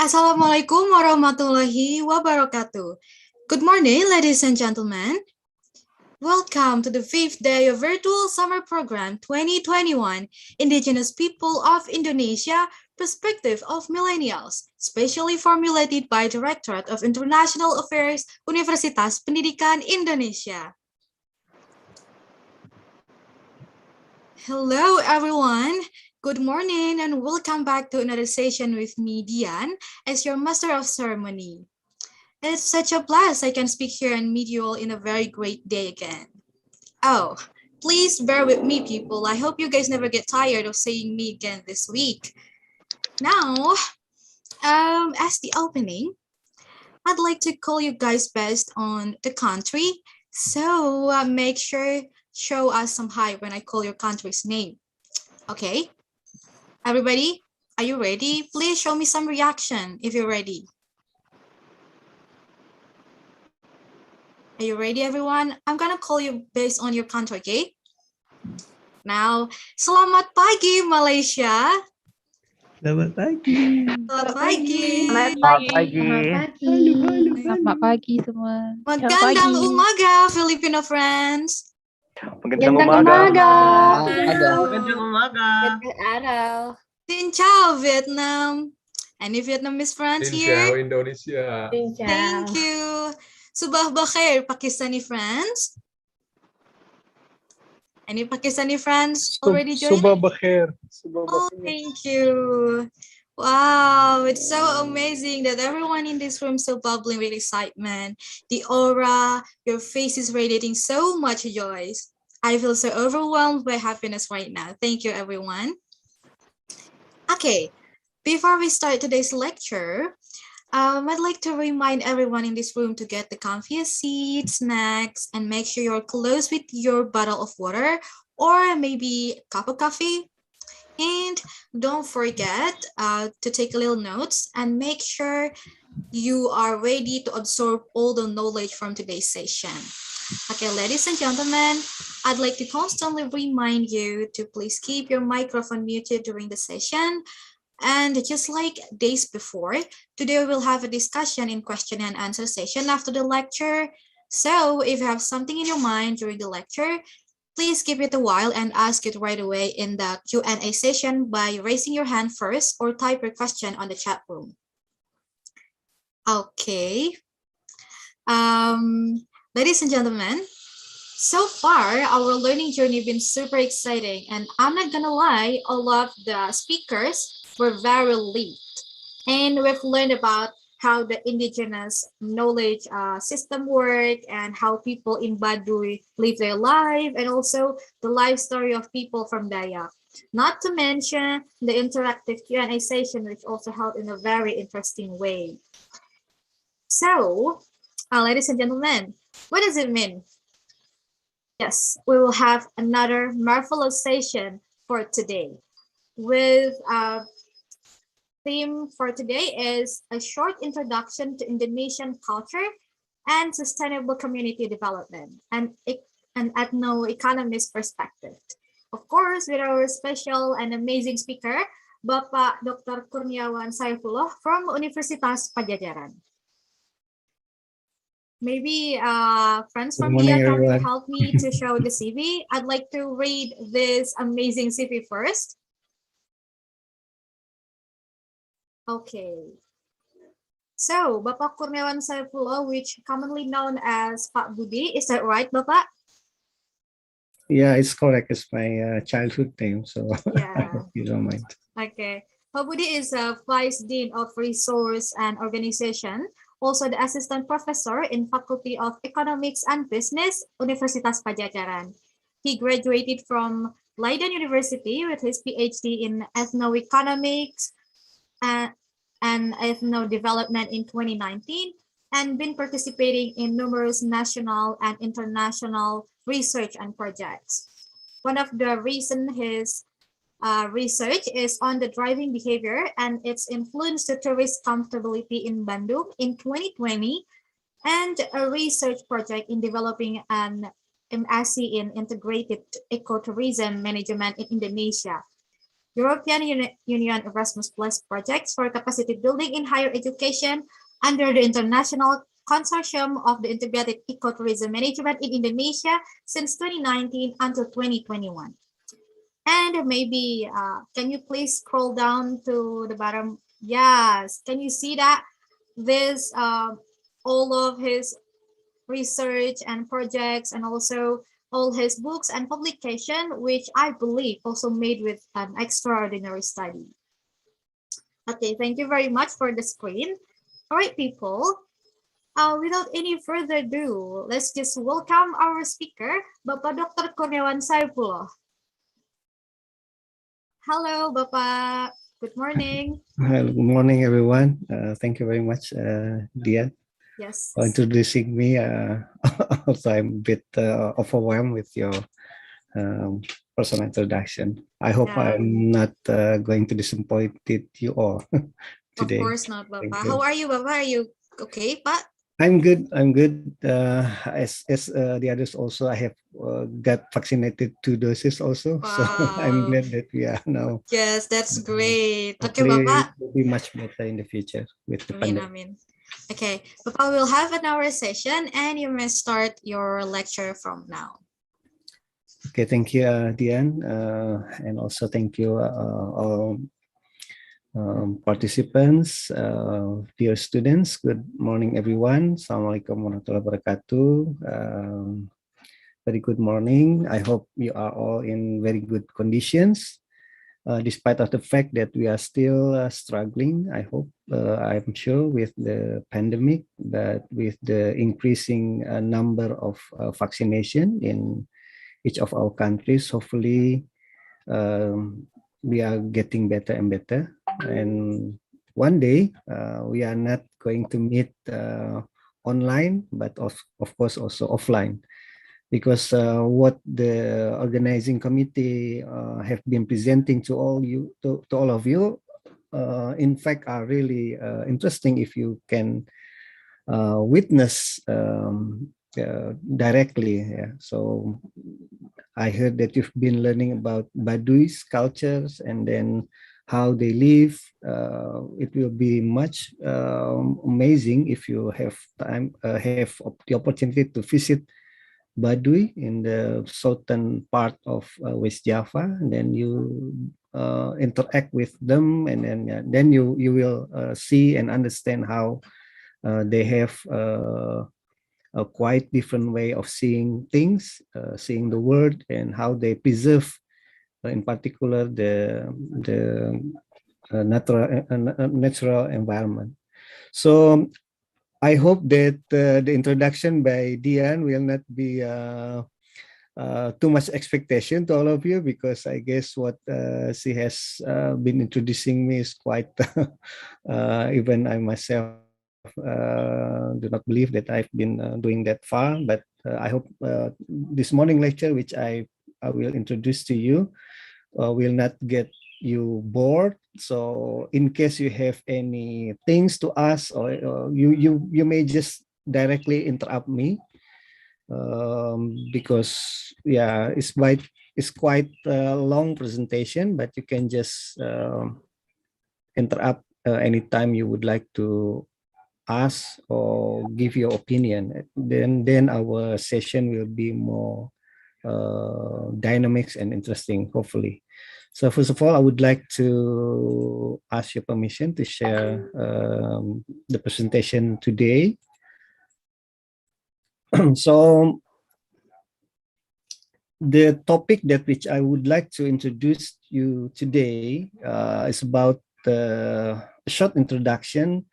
Assalamualaikum warahmatullahi wabarakatuh. Good morning, ladies and gentlemen. Welcome to the 5th day of Virtual Summer Program 2021, Indigenous People of Indonesia, Perspective of Millennials, specially formulated by Directorate of International Affairs, Universitas Pendidikan Indonesia. Hello, everyone. Good morning and welcome back to another session with me, Dian, as your Master of Ceremony. It's such a blast I can speak here and meet you all in a very great day again. Oh, please bear with me, people. I hope you guys never get tired of saying me again this week. Now, as the opening, I'd like to call you guys based on the country. So make sure show us some hi when I call your country's name. Okay? Everybody, are you ready? Please show me some reaction if you're ready. Are you ready, everyone? I'm gonna call you based on your country, okay? Now, selamat pagi, Malaysia. Selamat pagi. Selamat pagi. Selamat pagi. Selamat pagi semua. Magandang umaga, Filipino friends. Magandang umaga. Magandang umaga. Araw. Xin chào, Vietnam. Any Vietnamese friends Xin here? chào Indonesia. Thank you. Subah bakhair, Pakistani friends. Any Pakistani friends already joined? Subah bakhair. Oh, thank you. Wow, it's so amazing that everyone in this room is so bubbling with excitement. The aura, your face is radiating so much joy. I feel so overwhelmed by happiness right now. Thank you, everyone. Okay, before we start today's lecture, I'd like to remind everyone in this room to get the comfiest seats, snacks, and make sure you're close with your bottle of water or maybe a cup of coffee. And don't forget to take little notes and make sure you are ready to absorb all the knowledge from today's session. Okay, ladies and gentlemen, I'd like to constantly remind you to please keep your microphone muted during the session. And just like days before, today we'll have a discussion in question and answer session after the lecture. So if you have something in your mind during the lecture, please keep it a while and ask it right away in the Q&A session by raising your hand first or type your question on the chat room. Okay. Ladies and gentlemen, so far our learning journey has been super exciting, and I'm not gonna lie, all of the speakers were very lit. And we've learned about how the indigenous knowledge system work and how people in Baduy live their life, and also the life story of people from Dayak. Not to mention the interactive Q&A session, which also held in a very interesting way. So, ladies and gentlemen, what does it mean? Yes, we will have another marvelous session for today with theme for today is a short introduction to Indonesian culture and sustainable community development and an ethno-economist perspective. Of course, with our special and amazing speaker, Bapak Dr. Kurniawan Saifullah from Universitas Padjadjaran. Maybe friends from Dia can help me to show the CV. I'd like to read this amazing CV first. Okay. So, Bapak Kurniawan Saifullah, which commonly known as Pak Budi, is that right, Bapak? Yeah, it's correct. It's my childhood name, so Yeah. I hope you don't mind. Okay. Pak Budi is a Vice Dean of Resource and Organization, also the Assistant Professor in Faculty of Economics and Business, Universitas Padjadjaran. He graduated from Leiden University with his PhD in Ethno-Economics and Ethno-Development in 2019, and been participating in numerous national and international research and projects. One of the reasons his research is on the driving behavior and its influence to tourist comfortability in Bandung in 2020, and a research project in developing an MSc in integrated ecotourism management in Indonesia. European Union Erasmus Plus projects for capacity building in higher education under the International Consortium of the Integrated Ecotourism Management in Indonesia since 2019 until 2021. And maybe, can you please scroll down to the bottom? Yes, can you see that? This, all of his research and projects, and also all his books and publication, which I believe also made with an extraordinary study. Okay, thank you very much for the screen. All right, people. Without any further ado, let's just welcome our speaker, Bapak Dr. Kurniawan Saifullah. Hello, Bapak. Good morning. Good morning, everyone. Thank you very much, Dia, Yes. for introducing me. Also, I'm a bit overwhelmed with your personal introduction. I hope I'm not going to disappoint you all today. Of course not, Bapak. How are you, Bapak? Are you okay, Pak? I'm good. I'm good. As the others also, I have got vaccinated 2 doses also. Wow. So I'm glad that we are now. Yes, that's great. Okay, Hopefully Bapak. it will be much better in the future with the pandemic. Amin. Okay, Bapak will have an hour session and you may start your lecture from now. Okay, thank you, Dian. And also thank you all participants, dear students. Good morning, everyone. Assalamualaikum warahmatullahi wabarakatuh. Very good morning. I hope you are all in very good conditions, despite of the fact that we are still struggling. I hope, I'm sure, with the pandemic, but with the increasing number of vaccination in each of our countries, hopefully we are getting better and better. And one day we are not going to meet online, but of course also offline, because what the organizing committee have been presenting to all you, to all of you, in fact, are really interesting if you can witness directly. Yeah. So I heard that you've been learning about Badui's cultures and then how they live. It will be much amazing if you have time, have the opportunity to visit Baduy in the southern part of West Java, and then you interact with them, and then you will see and understand how they have a quite different way of seeing things, seeing the world, and how they preserve, in particular, the natural environment. So I hope that the introduction by Dian will not be too much expectation to all of you, because I guess what she has been introducing me is quite, even I myself do not believe that I've been doing that far, but I hope this morning lecture, which I will introduce to you, will not get you bored. So in case you have any things to ask, or you may just directly interrupt me, because yeah, it's quite a long presentation, but you can just interrupt anytime you would like to ask or give your opinion. Then our session will be more dynamics and interesting, hopefully. So first of all, I would like to ask your permission to share the presentation today. So the topic that which I would like to introduce you today is about the short introduction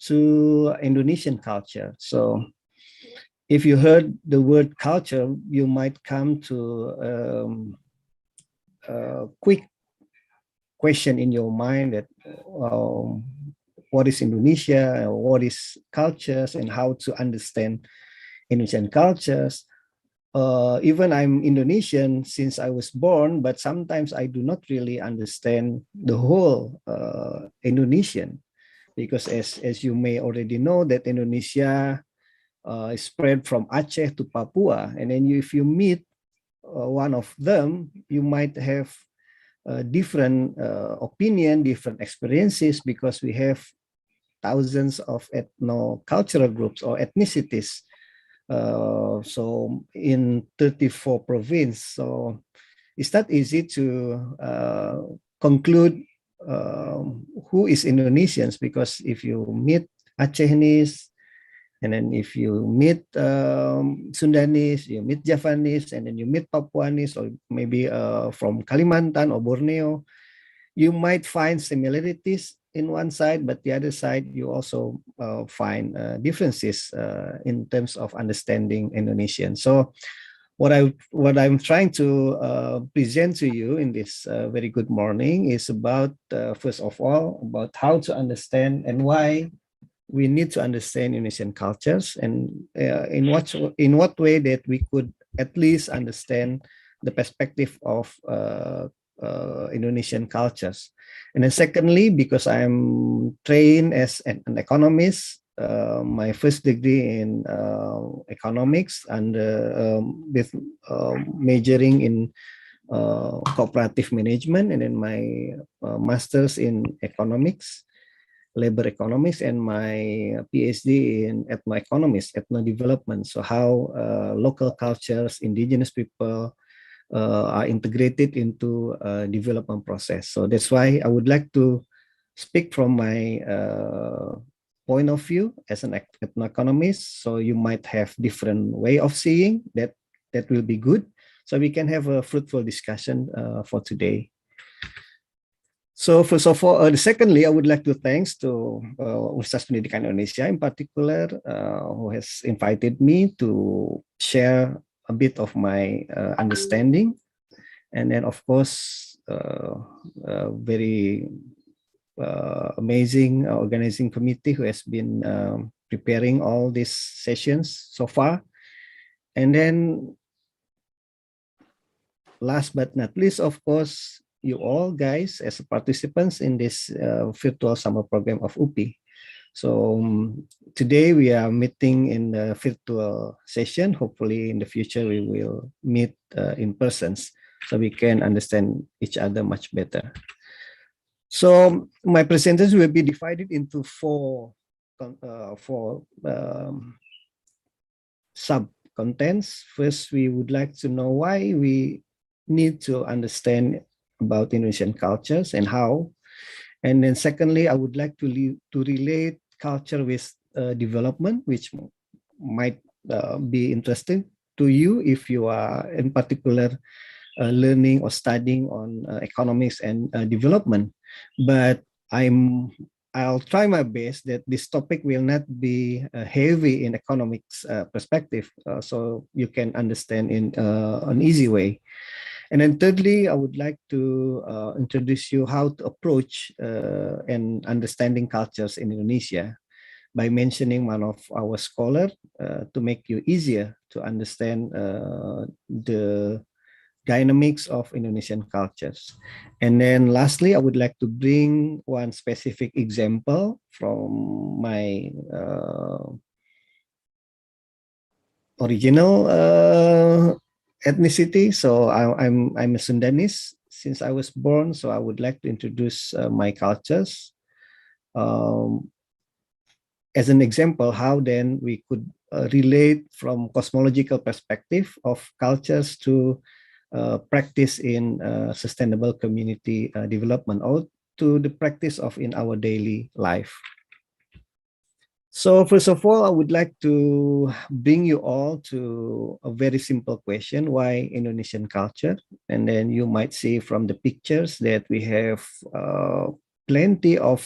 to Indonesian culture. So if you heard the word culture, you might come to a quick question in your mind that what is Indonesia, what is cultures, and how to understand Indonesian cultures. Even I'm Indonesian since I was born, but sometimes I do not really understand the whole Indonesian, because as you may already know, that Indonesia is spread from Aceh to Papua, and then if you meet one of them, you might have different opinion, different experiences, because we have thousands of ethno-cultural groups or ethnicities. So in 34 provinces, so it's not easy to conclude who is Indonesians, because if you meet Acehnese, and then if you meet Sundanis, you meet Javanese, and then you meet Papuanis, or maybe from Kalimantan or Borneo, you might find similarities in one side, but the other side you also find differences in terms of understanding Indonesian. So what I'm trying to present to you in this very good morning is about first of all about how to understand and why we need to understand Indonesian cultures, and in what way that we could at least understand the perspective of Indonesian cultures. And then secondly, because I'm trained as an economist, my first degree in economics, and with majoring in cooperative management, and then my master's in economics, labor economics, and my PhD in ethnoeconomics, ethno-development. So how local cultures, indigenous people are integrated into development process. So that's why I would like to speak from my point of view as an ethno-economist. So you might have different way of seeing that. That will be good. So we can have a fruitful discussion for today. So first of all, secondly, I would like to thanks to Universitas Pendidikan Indonesia in particular, who has invited me to share a bit of my understanding, and then of course, very amazing organizing committee who has been preparing all these sessions so far, and then last but not least, of course, you all guys as participants in this virtual summer program of UPI. So today we are meeting in the virtual session. Hopefully in the future we will meet in persons so we can understand each other much better. So my presentation will be divided into four sub-contents. First, we would like to know why we need to understand about Indonesian cultures and how. And then secondly, I would like to relate culture with development, which might be interesting to you if you are in particular learning or studying on economics and development. But I'll try my best that this topic will not be heavy in economics perspective, so you can understand in an easy way. And then thirdly, I would like to introduce you how to approach and understanding cultures in Indonesia by mentioning one of our scholars to make you easier to understand the dynamics of Indonesian cultures. And then lastly, I would like to bring one specific example from my original ethnicity. So I'm a Sundenis since I was born. So I would like to introduce my cultures as an example, how then we could relate from cosmological perspective of cultures to practice in sustainable community development, or to the practice of in our daily life. So first of all, I would like to bring you all to a very simple question: why Indonesian culture? And then you might see from the pictures that we have plenty of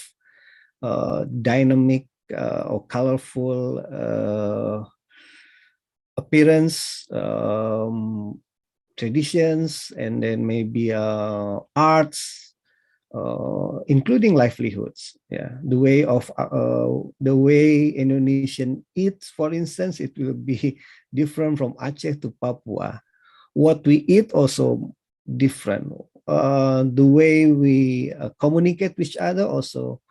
dynamic or colorful appearance, traditions, and then maybe arts, including livelihoods. Yeah, the way Indonesian eats, for instance, it will be different from Aceh to Papua. What we eat also different. The way we communicate with each other also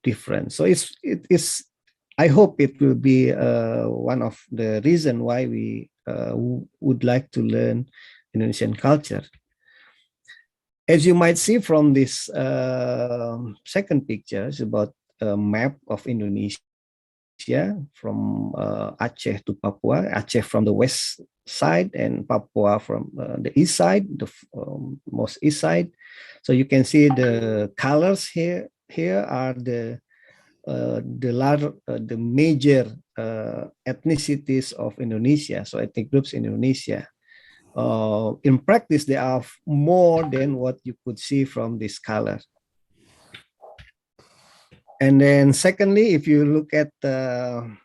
different. So it is. I hope it will be one of the reason why we would like to learn Indonesian culture. As you might see from this second picture, it's about a map of Indonesia from Aceh to Papua, Aceh from the west side and Papua from the east side, the most east side. So you can see the colors here. Here are the major ethnicities of Indonesia, so ethnic groups in Indonesia. In practice, there are more than what you could see from this color. And then secondly, if you look at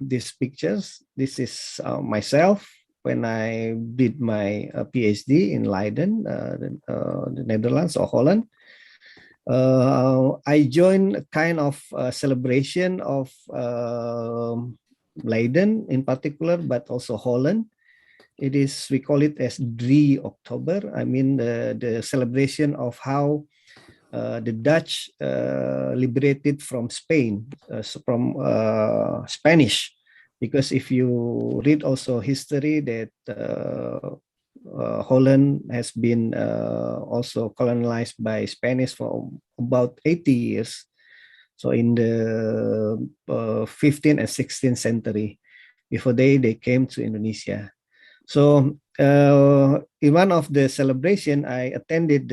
these pictures, this is myself when I did my PhD in Leiden, the Netherlands or Holland. I joined a kind of celebration of Leiden in particular, but also Holland. It is, we call it as 3 October. I mean, the celebration of how the Dutch liberated from Spain, from Spanish. Because if you read also history that Holland has been also colonized by Spanish for about 80 years. So in the 15th and 16th century, before they came to Indonesia. So in one of the celebration, I attended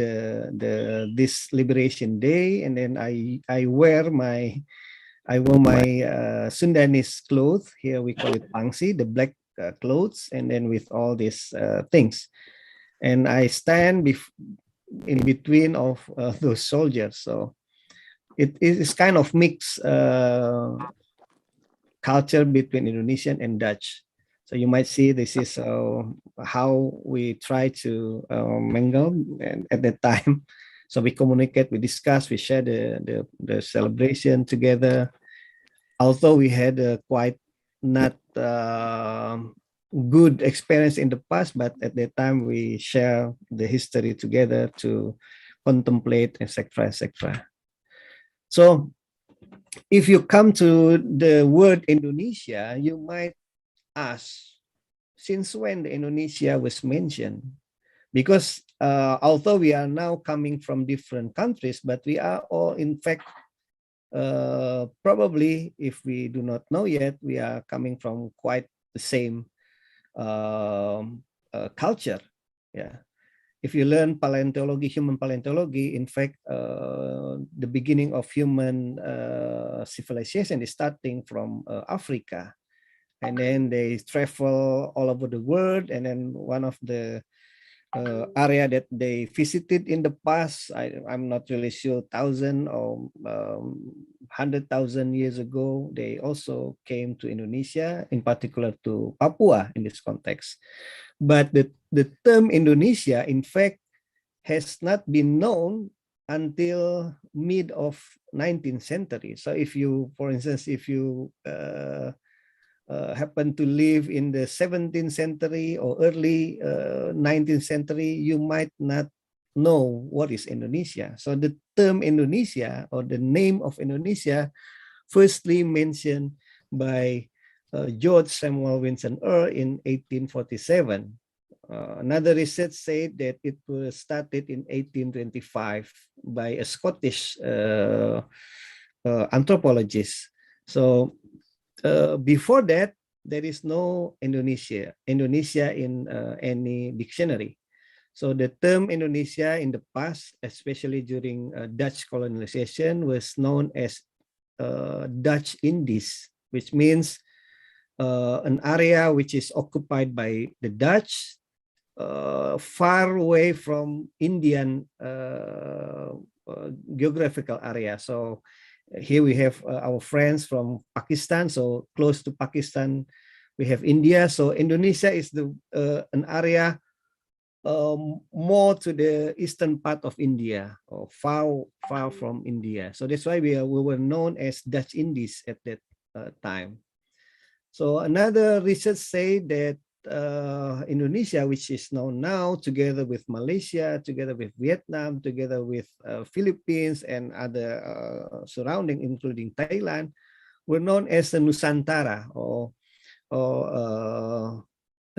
this Liberation Day, and then I wore my Sundenis clothes. Here we call it pangsi, the black clothes, and then with all these things, and I stand in between of those soldiers. So it is kind of mixed culture between Indonesian and Dutch. So you might see this is how we try to mingle at that time. So we communicate, we discuss, we share the celebration together. Although we had a quite not good experience in the past, but at that time we share the history together to contemplate, etc., etc. So if you come to the word Indonesia, you might ask, since when the Indonesia was mentioned? Because although we are now coming from different countries, but we are all, in fact, probably, if we do not know yet, we are coming from quite the same culture. Yeah. If you learn paleontology, human paleontology, in fact, the beginning of human civilization is starting from Africa. And then they travel all over the world. And then one of the area that they visited in the past, I'm not really sure, 1,000 or 100,000 years ago, they also came to Indonesia, in particular to Papua in this context. But the term Indonesia, in fact, has not been known until mid of 19th century. So if you, for instance, if you happen to live in the 17th century or early 19th century, you might not know what is Indonesia. So the term Indonesia, or the name of Indonesia, firstly mentioned by George Samuel Winston Earl in 1847. Another research said that it was started in 1825 by a Scottish anthropologist. So before that, there is no Indonesia in any dictionary. So the term Indonesia in the past, especially during Dutch colonization, was known as Dutch Indies, which means an area which is occupied by the Dutch, far away from Indian geographical area. So here we have our friends from Pakistan, so close to Pakistan we have India. So Indonesia is an area more to the eastern part of India, or far from India. So that's why we were known as Dutch Indies at that time. So another research say that Indonesia, which is known now, together with Malaysia, together with Vietnam, together with Philippines and other surrounding, including Thailand, were known as the Nusantara, or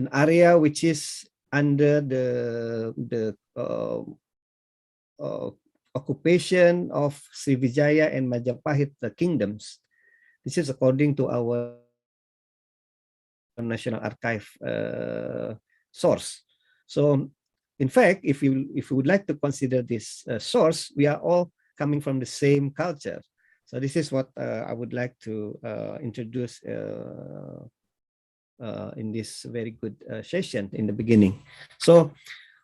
an area which is under the occupation of Srivijaya and Majapahit kingdoms. This is according to our National Archive source. So, in fact, if you would like to consider this source, we are all coming from the same culture. So this is what I would like to introduce in this very good session in the beginning. So,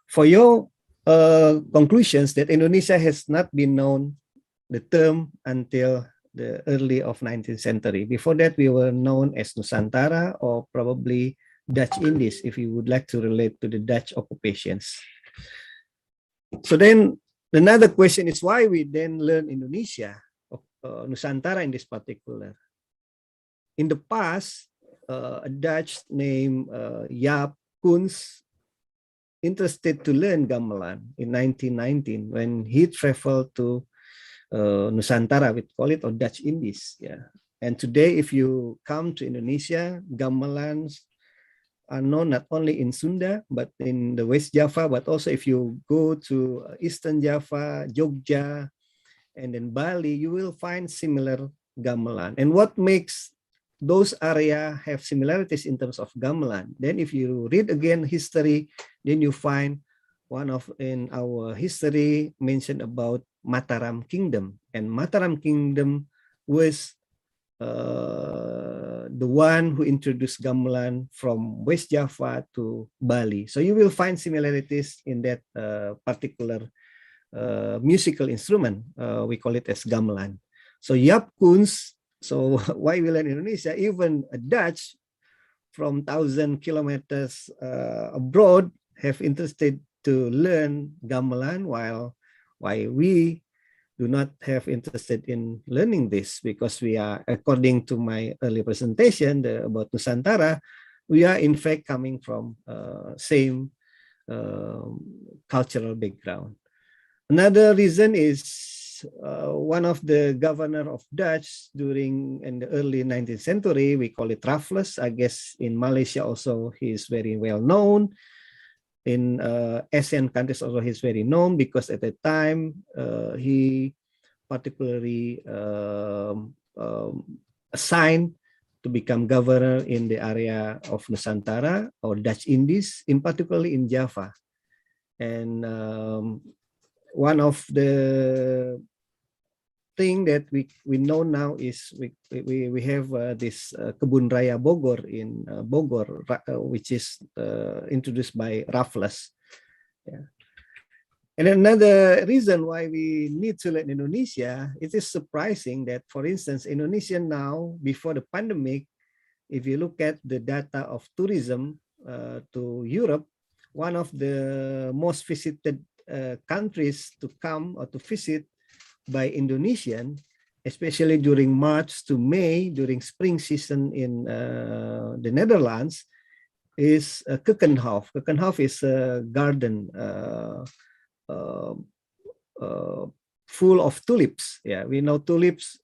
for your conclusions, that Indonesia has not been known the term until the early of 19th century. Before that, we were known as Nusantara or probably Dutch Indies, if you would like to relate to the Dutch occupations. So then another question is why we then learn Indonesia, Nusantara in this particular. In the past, a Dutch named Jaap Koens interested to learn gamelan in 1919 when he traveled to Nusantara, we call it, or Dutch Indies. Yeah. And today, if you come to Indonesia, gamelans are known not only in Sunda, but in the West Java, but also if you go to Eastern Java, Jogja, and then Bali, you will find similar gamelan. And what makes those areas have similarities in terms of gamelan? Then if you read again history, then you find one of in our history mentioned about Mataram Kingdom, and Mataram Kingdom was the one who introduced gamelan from West Java to Bali. So you will find similarities in that particular musical instrument. We call it as gamelan. So Jaap Koens, so why we learn Indonesia? Even a Dutch from 1,000 kilometers abroad have interested to learn gamelan, while we do not have interested in learning this, because we are, according to my early presentation about Nusantara, we are in fact coming from same cultural background. Another reason is one of the governor of Dutch during in the early 19th century, we call it Raffles. I guess in Malaysia also he is very well known. In Asian countries also he's very known, because at the time he particularly assigned to become governor in the area of Nusantara or Dutch Indies, in particularly in Java. And one of the thing that we know now is we have this Kebun Raya Bogor in Bogor, which is introduced by Raffles. Yeah. And another reason why we need to learn Indonesia, it is surprising that, for instance, Indonesia now, before the pandemic, if you look at the data of tourism to Europe, one of the most visited countries to come or to visit by Indonesian, especially during March to May, during spring season in the Netherlands, is Keukenhof. Keukenhof is a garden full of tulips. Yeah, we know tulips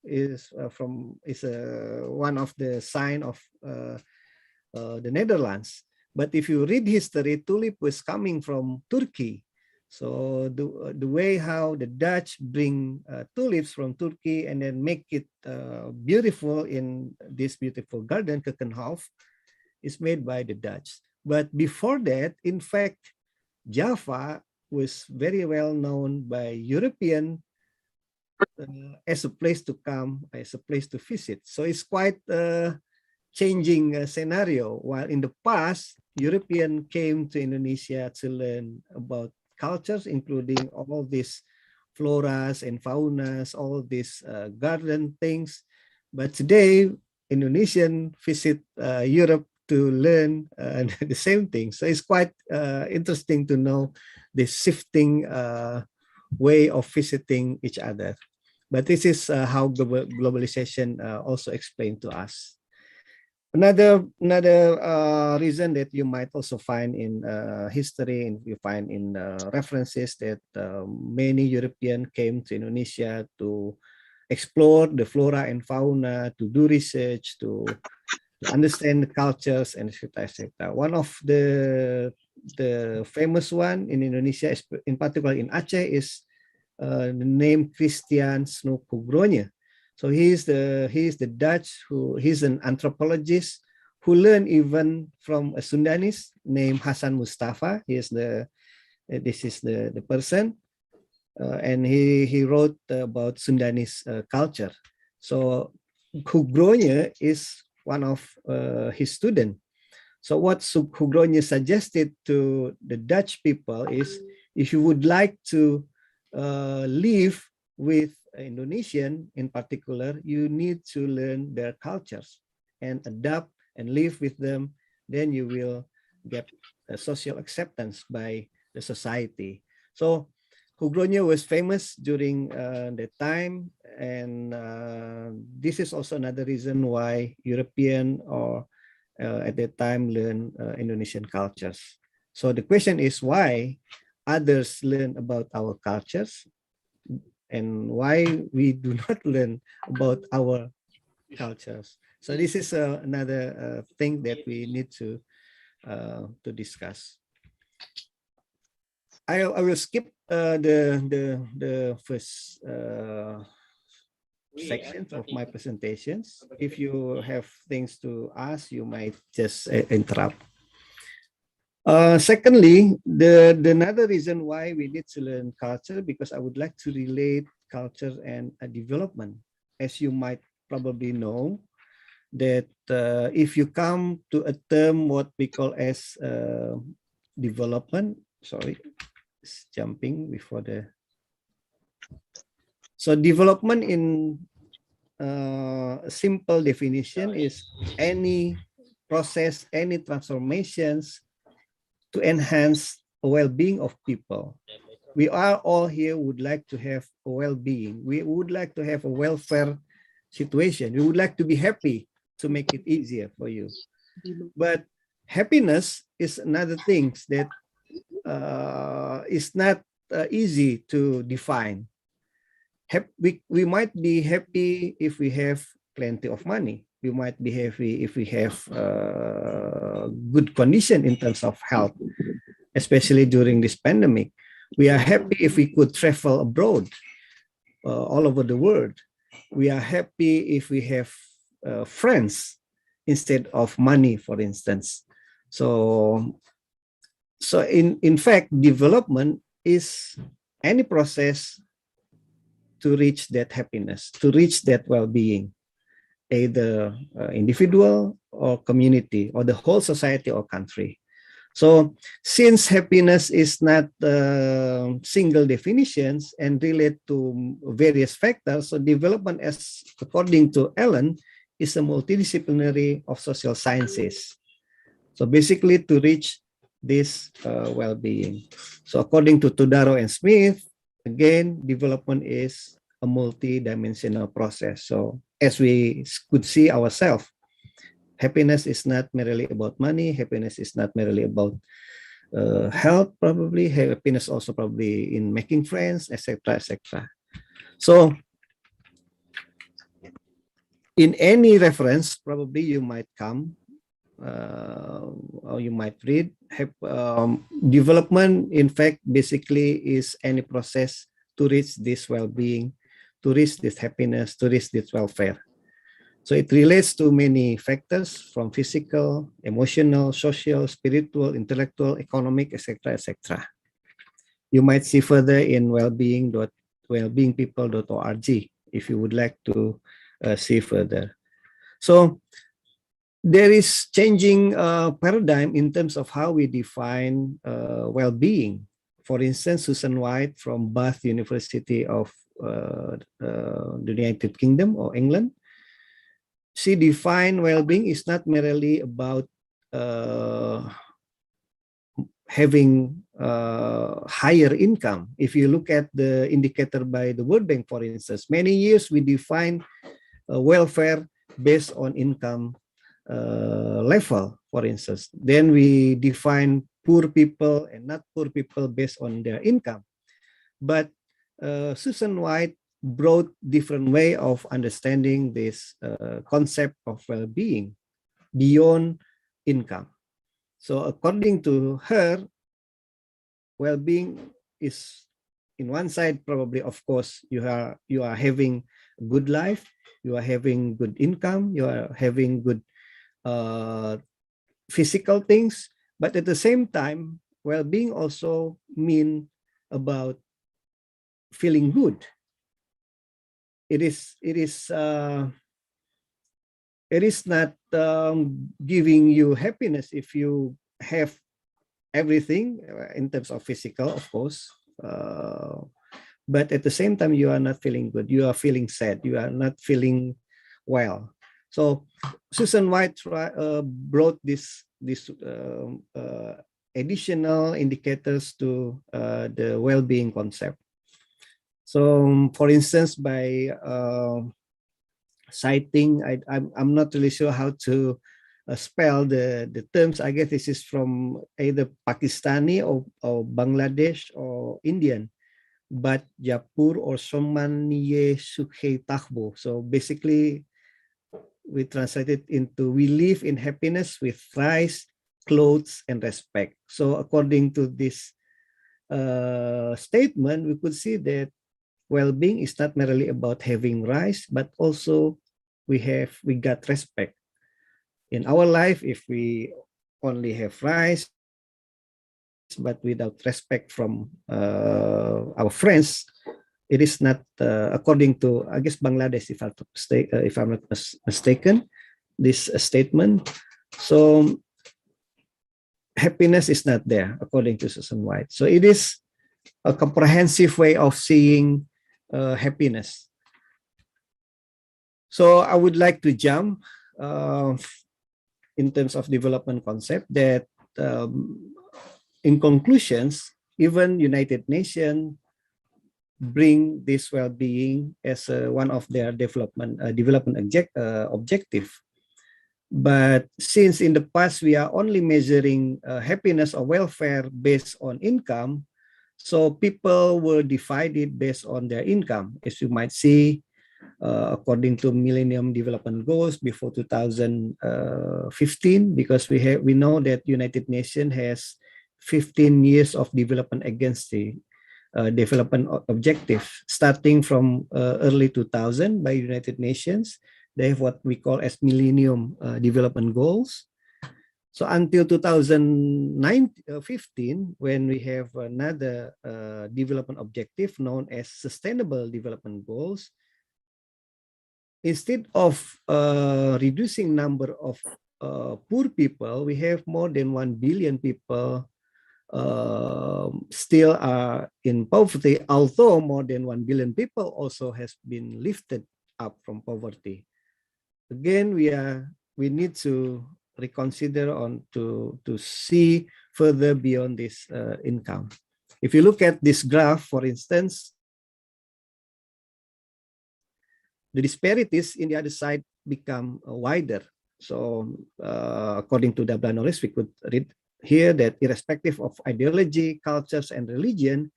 is one of the sign of the Netherlands. But if you read history, tulip was coming from Turkey. So the way how the Dutch bring tulips from Turkey and then make it beautiful in this beautiful garden, Keukenhof, is made by the Dutch. But before that, in fact, Java was very well known by European as a place to come, as a place to visit. So it's quite a changing scenario. While in the past, European came to Indonesia to learn about cultures, including all these floras and faunas, all these garden things. But today, Indonesian visit Europe to learn the same thing. So it's quite interesting to know the shifting way of visiting each other. But this is how globalization also explained to us. Another reason that you might also find in history, and you find in references, that many Europeans came to Indonesia to explore the flora and fauna, to do research, to understand the cultures, and etc. One of the the famous one in Indonesia, in particular in Aceh, is the name Christian Snoekogrogne. So he's the Dutch he's an anthropologist who learned even from a Sundenis named Hassan Mustafa. This is the person, and he wrote about Sundanese culture. So Kogrogne is one of his students. So what Kogrogne suggested to the Dutch people is, if you would like to live with Indonesian in particular, you need to learn their cultures and adapt and live with them. Then you will get a social acceptance by the society. So Kogrogne was famous during that time, and this is also another reason why European or at that time learn Indonesian cultures. So the question is, why others learn about our cultures and why we do not learn about our cultures. So this is another thing that we need to discuss. I will skip the first section of my presentations. If you have things to ask, you might just interrupt. Secondly, another reason why we need to learn culture, because I would like to relate culture and development. As you might probably know, that if you come to a term what we call as development, sorry, it's jumping before the. So development in a simple definition is any process, any transformations to enhance the well-being of people. We are all here would like to have a well-being. We would like to have a welfare situation. We would like to be happy to make it easier for you. But happiness is another thing that is not easy to define. We might be happy if we have plenty of money. We might be happy if we have good condition in terms of health, especially during this pandemic. We are happy if we could travel abroad, all over the world. We are happy if we have friends instead of money, for instance. So in fact, development is any process to reach that happiness, to reach that well-being, either individual or community or the whole society or country. So since happiness is not single definitions and relate to various factors, so development, as according to Ellen, is a multidisciplinary of social sciences. So basically to reach this well-being. So according to Todaro and Smith, again, development is a multi-dimensional process. So as we could see ourselves, happiness is not merely about money. Happiness is not merely about health, probably. Happiness also probably in making friends, etc., etc. So in any reference, probably you might come or you might read, development, in fact, basically is any process to reach this well-being, to reach this happiness, to reach this welfare. So it relates to many factors from physical, emotional, social, spiritual, intellectual, economic, etc., etc. You might see further in wellbeingpeople.org if you would like to see further. So there is changing paradigm in terms of how we define well-being. For instance, Susan White from Bath University of the United Kingdom or England, she defined well-being is not merely about having higher income. If you look at the indicator by the World Bank, for instance, many years we define welfare based on income level, for instance. Then we define poor people and not poor people based on their income. But Susan White brought different way of understanding this concept of well-being beyond income. So according to her, well-being is, in one side, probably, of course, you are having a good life, you are having good income, you are having good physical things, but at the same time, well-being also mean about feeling good. It is not giving you happiness if you have everything in terms of physical, of course, but at the same time, you are not feeling good. You are feeling sad. You are not feeling well. So Susan White brought this additional indicators to the well-being concept. So, for instance, by citing, I'm not really sure how to spell the terms. I guess this is from either Pakistani or Bangladesh or Indian, but Japur or Somaniye Sukhe Tahbo. So basically, we translate it into we live in happiness with rice, clothes, and respect. So according to this statement, we could see that well-being is not merely about having rice, but also we got respect. In our life, if we only have rice, but without respect from our friends, it is not according to, I guess, Bangladesh, if I'm not mistaken, this statement. So happiness is not there according to Susan White. So it is a comprehensive way of seeing happiness. So I would like to jump in terms of development concept that in conclusions, even United Nations bring this well-being as one of their development objective. But since in the past we are only measuring happiness or welfare based on income, so people were divided based on their income. As you might see, according to Millennium Development Goals before 2015, because we know that United Nations has 15 years of development against the development objective, starting from early 2000 by United Nations. They have what we call as Millennium Development Goals. So until 2015, when we have another development objective known as Sustainable Development Goals, instead of reducing number of poor people, we have more than 1 billion people still are in poverty, although more than 1 billion people also has been lifted up from poverty. Again, we need to reconsider on to see further beyond this income. If you look at this graph, for instance, the disparities in the other side become wider. So according to W. Norris, we could read here that irrespective of ideology, cultures, and religion,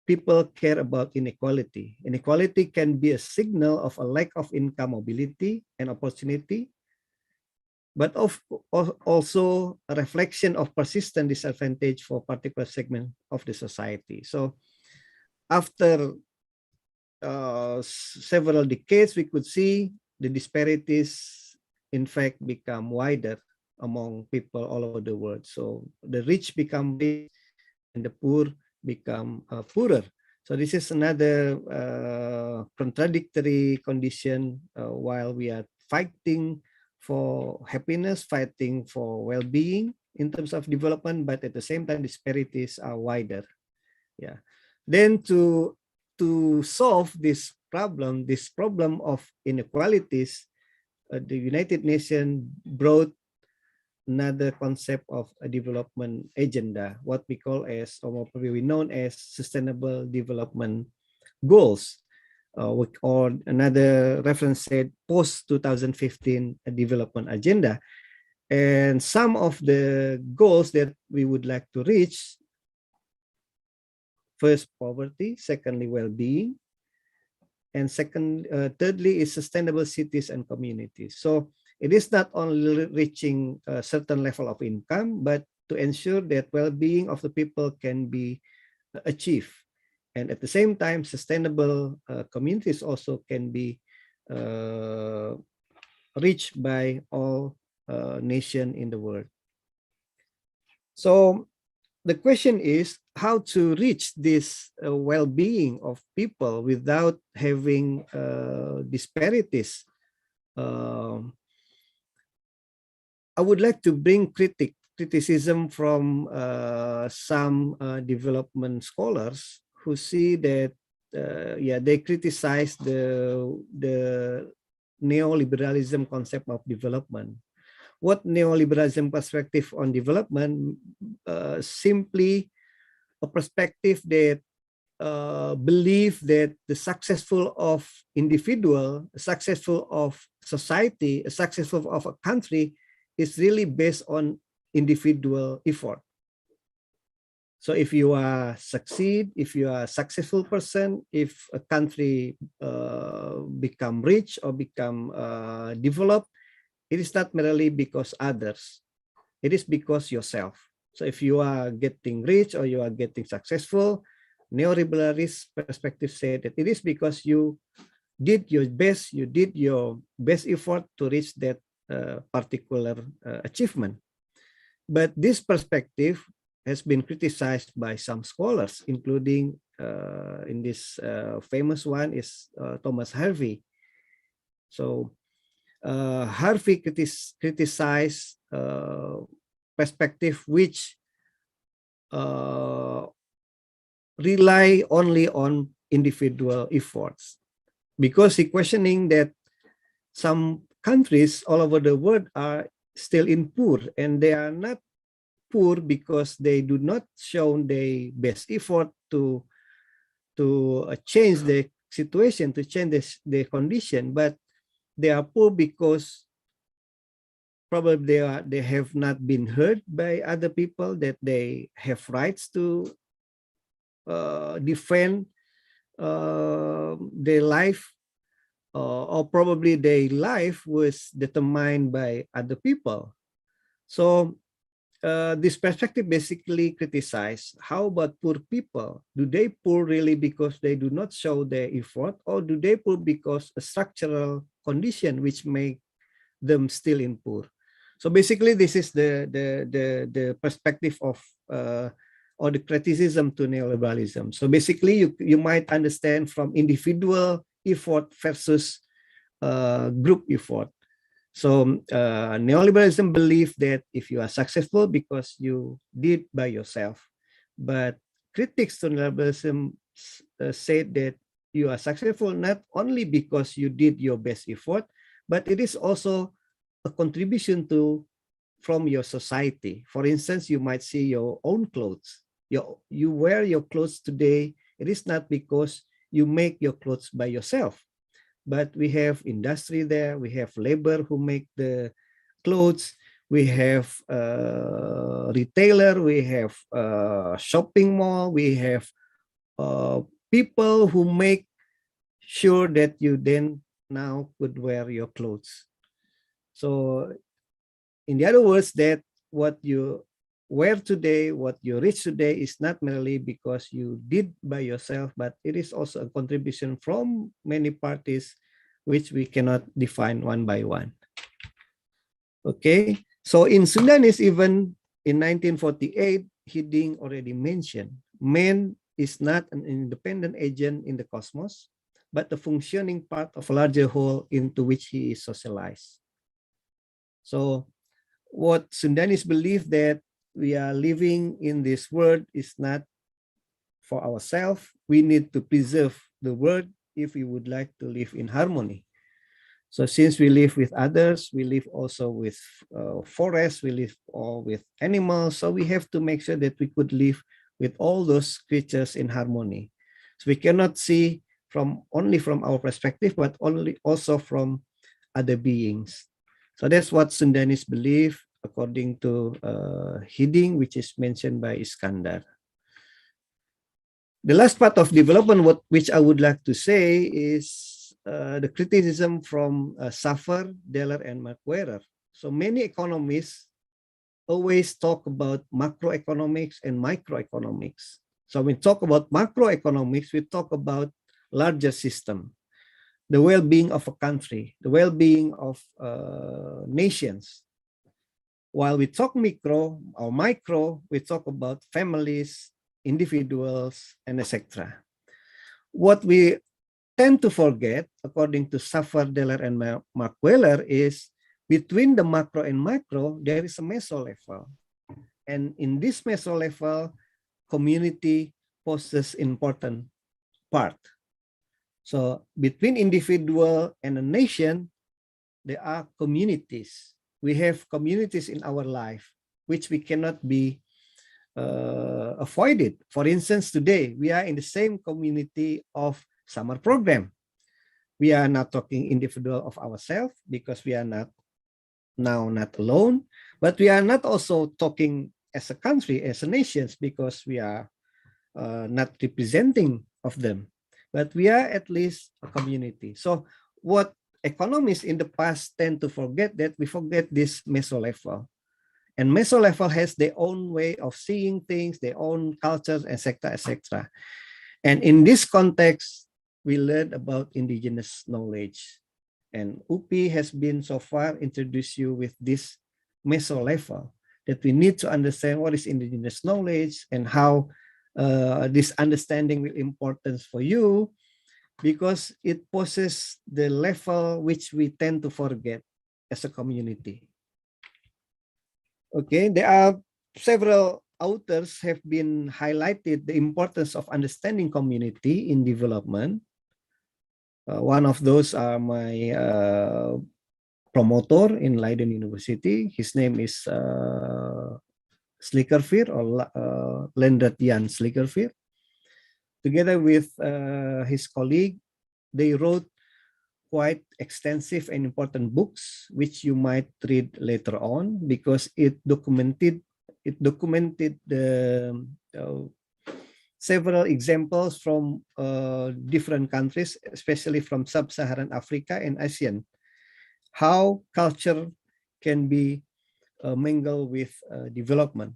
people care about inequality. Inequality can be a signal of a lack of income mobility and opportunity, but also a reflection of persistent disadvantage for particular segment of the society. So after several decades, we could see the disparities, in fact, become wider among people all over the world. So the rich become rich and the poor become poorer. So this is another contradictory condition while we are fighting for happiness, fighting for well-being in terms of development, but at the same time, disparities are wider. Yeah. Then to solve this problem of inequalities, the United Nations brought another concept of a development agenda, what we call as, or probably known as Sustainable Development Goals, or another reference said post-2015 development agenda. And some of the goals that we would like to reach: first, poverty; secondly, well-being; and thirdly is sustainable cities and communities. So it is not only reaching a certain level of income, but to ensure that well-being of the people can be achieved. And at the same time, sustainable communities also can be reached by all nations in the world. So the question is how to reach this well-being of people without having disparities. I would like to bring criticism from some development scholars who see that they criticize the neoliberalism concept of development. What neoliberalism perspective on development? Simply a perspective that believe that the successful of individual, successful of society, successful of a country is really based on individual effort. So if you are succeed, if you are a successful person, if a country become rich or become developed, it is not merely because others, it is because yourself. So if you are getting rich or you are getting successful, neoliberalist perspective said that it is because you did your best, you did your best effort to reach that particular achievement. But this perspective has been criticized by some scholars, including in this famous one is Thomas Harvey. So Harvey criticized perspective which rely only on individual efforts, because he questioning that some countries all over the world are still in poor, and they are not poor because they do not show their best effort to change the situation, to change the condition, but they are poor because probably they have not been heard by other people, that they have rights to defend their life, or probably their life was determined by other people. So this perspective basically criticized, how about poor people? Do they poor really because they do not show their effort, or do they poor because a structural condition which make them still in poor? So basically, this is the perspective of or the criticism to neoliberalism. So basically, you might understand from individual effort versus group effort. So neoliberalism believes that if you are successful because you did by yourself, but critics to neoliberalism said that you are successful not only because you did your best effort, but it is also a contribution from your society. For instance, you might see your own clothes. You wear your clothes today. It is not because you make your clothes by yourself, but we have industry there. We have labor who make the clothes. We have retailer. We have shopping mall. We have people who make sure that you then now could wear your clothes. So in the other words, that what you wear today, what you reach today is not merely because you did by yourself, but it is also a contribution from many parties, which we cannot define one by one. Okay, so in Sundenis, even in 1948, Hiding already mentioned, man is not an independent agent in the cosmos, but a functioning part of a larger whole into which he is socialized. So what Sundenis believe, that we are living in this world is not for ourselves. We need to preserve the world if we would like to live in harmony. So since we live with others, we live also with forests, we live all with animals. So we have to make sure that we could live with all those creatures in harmony. So we cannot see only from our perspective, but also from other beings. So that's what Sundenis believe, according to Hiding, which is mentioned by Iskandar. The last part of development, which I would like to say, is the criticism from Safar, Deller, and Marquarer. So many economists always talk about macroeconomics and microeconomics. So when we talk about macroeconomics, we talk about larger system, the well-being of a country, the well-being of nations. While we talk micro or micro, we talk about families, individuals, and etc. What we tend to forget, according to Safar Deller and Mark Weller, is between the macro and micro, there is a meso level. And in this meso level, community poses important part. So between individual and a nation, there are communities. We have communities in our life, which we cannot be avoided. For instance, today, we are in the same community of summer program. We are not talking individual of ourselves because we are not alone, but we are not also talking as a country, as a nation, because we are not representing of them, but we are at least a community. So what economists in the past tend to forget, that we forget this meso level. And meso level has their own way of seeing things, their own cultures, etc., etc. And in this context, we learned about indigenous knowledge. And UPI has been so far introduced you with this meso level, that we need to understand what is indigenous knowledge and how this understanding will importance for you, because it poses the level which we tend to forget as a community. Okay, there are several authors have been highlighted the importance of understanding community in development. One of those are my promoter in Leiden University. His name is Slickerveer, or Lendert Jan Slickerveer. Together with his colleague, they wrote quite extensive and important books, which you might read later on, because it documented the several examples from different countries, especially from sub-Saharan Africa and ASEAN, how culture can be mingled with development.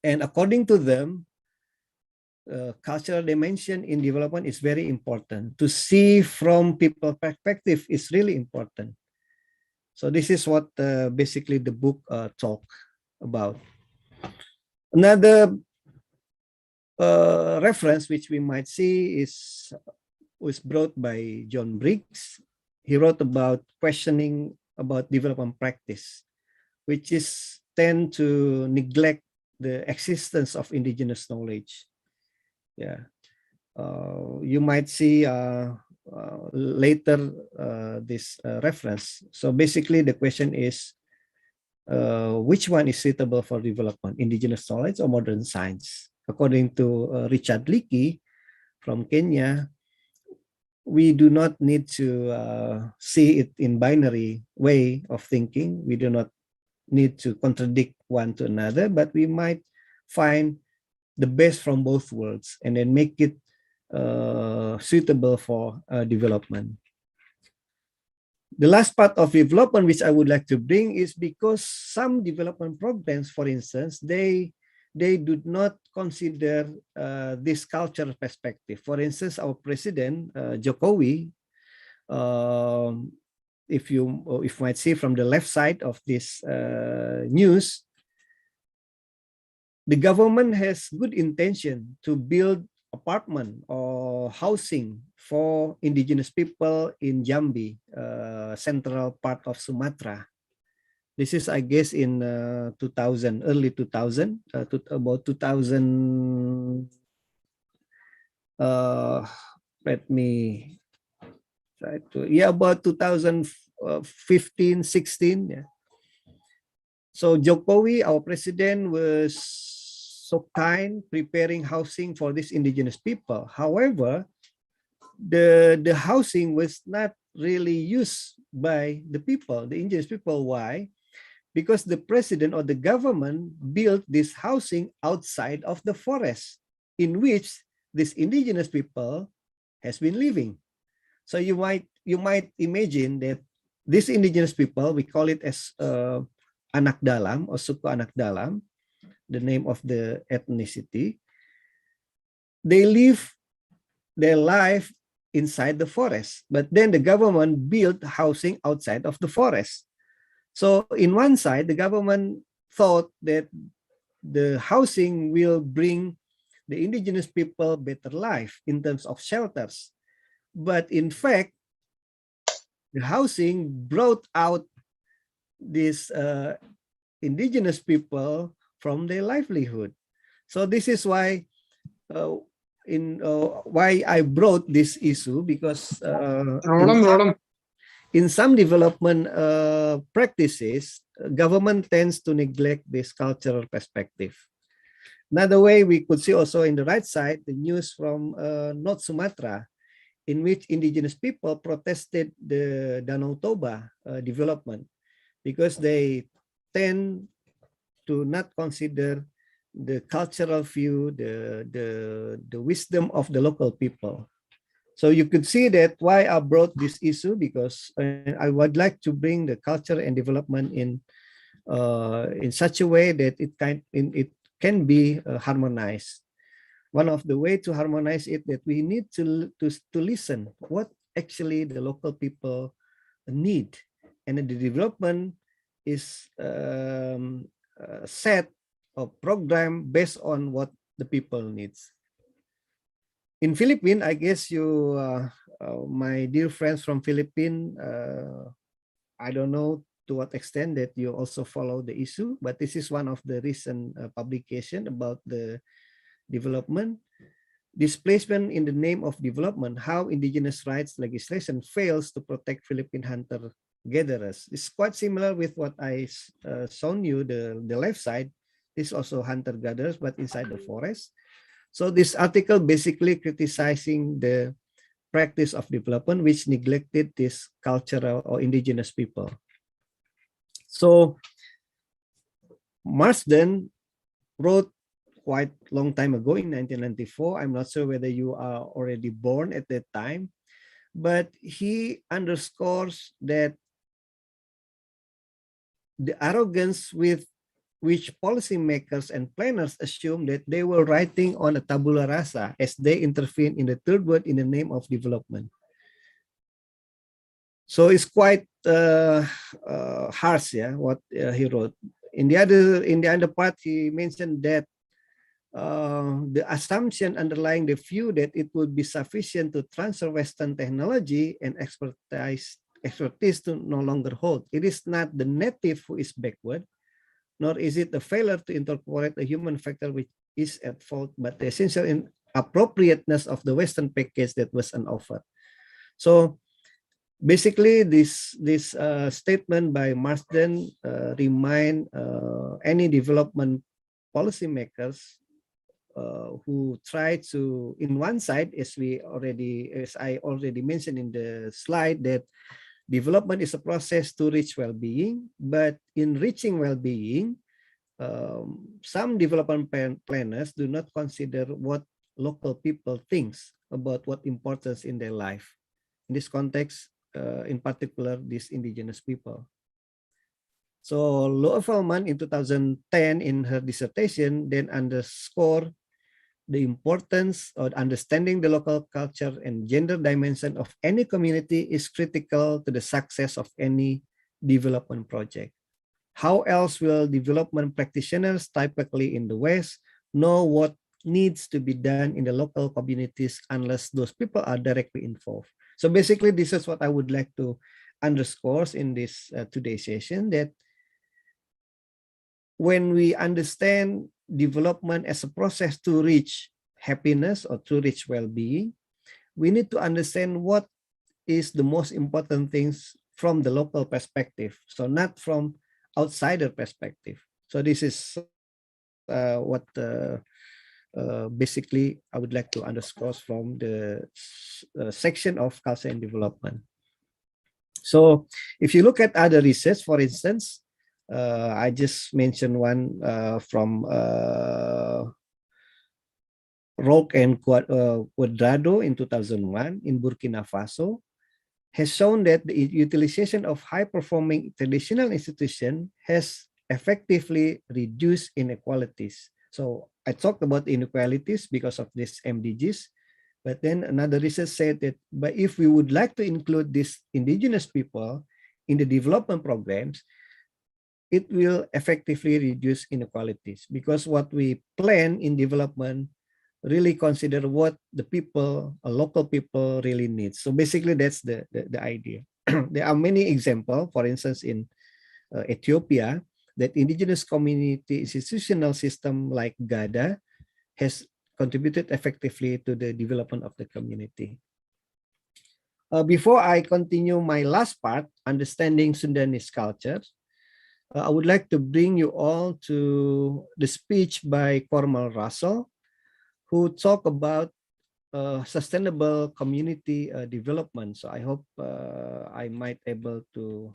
And according to them, cultural dimension in development is very important. To see from people's perspective is really important. So this is what basically the book talk about. Another reference which we might see was brought by John Briggs. He wrote about questioning about development practice, which is tend to neglect the existence of indigenous knowledge. Yeah, you might see later this reference. So basically the question is, which one is suitable for development, indigenous knowledge or modern science? According to Richard Leakey from Kenya, we do not need to see it in binary way of thinking. We do not need to contradict one to another, but we might find the best from both worlds and then make it suitable for development. The last part of development which I would like to bring is because some development programs, for instance, they do not consider this cultural perspective. For instance, our president, Jokowi, if you might see from the left side of this news, the government has good intention to build apartment or housing for indigenous people in Jambi, central part of Sumatra. This is, I guess, in 2000, early 2000, about 2000. Let me try to, yeah, about 2015, 16. Yeah. So Jokowi, our president, was so kind preparing housing for these indigenous people. However, the housing was not really used by the people, the indigenous people. Why? Because the president or the government built this housing outside of the forest in which this indigenous people has been living. So you might imagine that these indigenous people, we call it as anak dalam or suku anak dalam, the name of the ethnicity, they live their life inside the forest, but then the government built housing outside of the forest. So in one side, the government thought that the housing will bring the indigenous people better life in terms of shelters. But in fact, the housing brought out these indigenous people from their livelihood. So this is why why I brought this issue, because in some development practices, government tends to neglect this cultural perspective. Another way we could see also in the right side, the news from North Sumatra, in which indigenous people protested the Danau Toba development because they tend to not consider the cultural view, the wisdom of the local people. So you could see that why I brought this issue, because I would like to bring the culture and development in such a way that it can be harmonized. One of the way to harmonize it, that we need to listen what actually the local people need, and the development is set or program based on what the people needs. In Philippines, I guess you, my dear friends from Philippines, I don't know to what extent that you also follow the issue, but this is one of the recent publication about the development. Displacement in the name of development, how indigenous rights legislation fails to protect Philippine hunter-gatherers. It's quite similar with what I shown you, the left side. This is also hunter-gatherers, but inside the forest. So this article basically criticizing the practice of development which neglected this cultural or indigenous people. So Marsden wrote quite long time ago in 1994. I'm not sure whether you are already born at that time, but he underscores that the arrogance with which policymakers and planners assume that they were writing on a tabula rasa as they intervene in the third world in the name of development. So it's quite harsh, yeah, what he wrote. In the other part, he mentioned that the assumption underlying the view that it would be sufficient to transfer Western technology and expertise to no longer hold. It is not the native who is backward, nor is it a failure to incorporate a human factor which is at fault, but the essential inappropriateness of the Western package that was on offer. So basically, this statement by Marsden remind any development policymakers who try to, in one side, as I already mentioned in the slide, that development is a process to reach well-being, but in reaching well-being, some development planners do not consider what local people thinks about what importance in their life. In this context, in particular, these indigenous people. So Loa Feldman in 2010 in her dissertation then underscore the importance of understanding the local culture and gender dimension of any community is critical to the success of any development project. How else will development practitioners, typically in the West, know what needs to be done in the local communities unless those people are directly involved? So basically, this is what I would like to underscore in this today's session, that when we understand development as a process to reach happiness or to reach well-being, we need to understand what is the most important things from the local perspective, so not from outsider perspective. So this is what basically I would like to underscore from the section of culture and development. So if you look at other research, for instance, I just mentioned one from Roque and Cuadrado in 2001 in Burkina Faso, has shown that the utilization of high-performing traditional institutions has effectively reduce inequalities. So I talked about inequalities because of this MDGs, but then another research said that, but if we would like to include these indigenous people in the development programs, it will effectively reduce inequalities, because what we plan in development really consider what the people, local people really need. So basically that's the idea. There are many examples, for instance, in Ethiopia, that indigenous community institutional system like GADA has contributed effectively to the development of the community. Before I continue my last part, understanding Sundenis culture, I would like to bring you all to the speech by Cormal Russell, who talk about sustainable community development. So I hope I might able to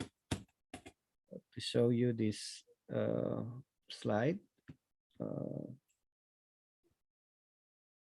show you this slide.